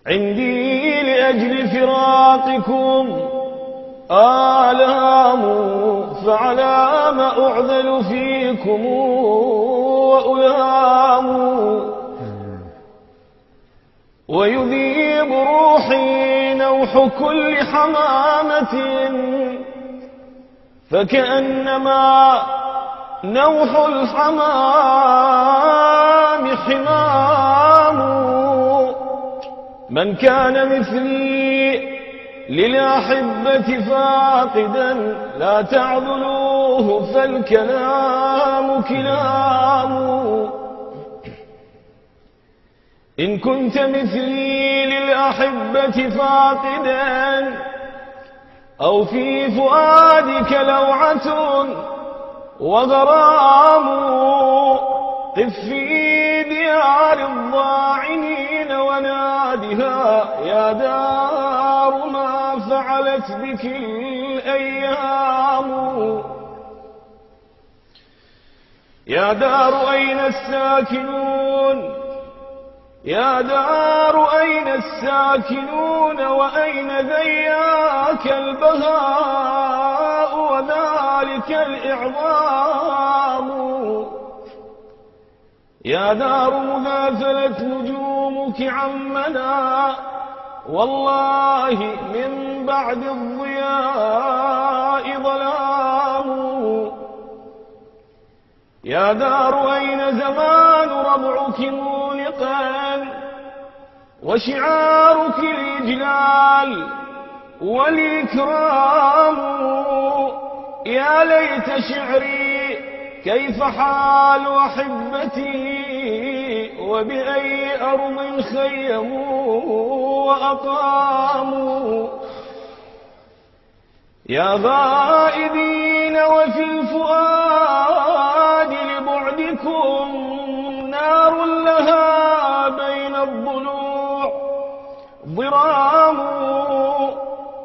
عندي لأجل فراقكم آلام، فعلى ما أعذل فيكم وألام، ويذيب روحي نوح كل حمامة، فكأنما نوح الحمام حمام. من كان مثلي للأحبة فاقدا لا تعذلوه فالكلام كلام. إن كنت مثلي للأحبة فاقدا أو في فؤادك لوعة وغرام، قف في ديار الضاعنين ونادها يا دار ما فعلت بك الأيام. يا دار أين الساكنون، يا دار أين الساكنون، وأين ذياك البهاء وذلك الإعظام. يا دار مغافلت نجومك عمنا، والله من بعد الضياء ظلام. يا دار أين زمان ربعك مونقا وشعارك الإجلال والإكرام. يا ليت شعري كيف حال أحبتي وبأي أرض خيموا وأقاموا. يا غائبين وفي الفؤاد لبعدكم نار لها بين الضلوع ضرام.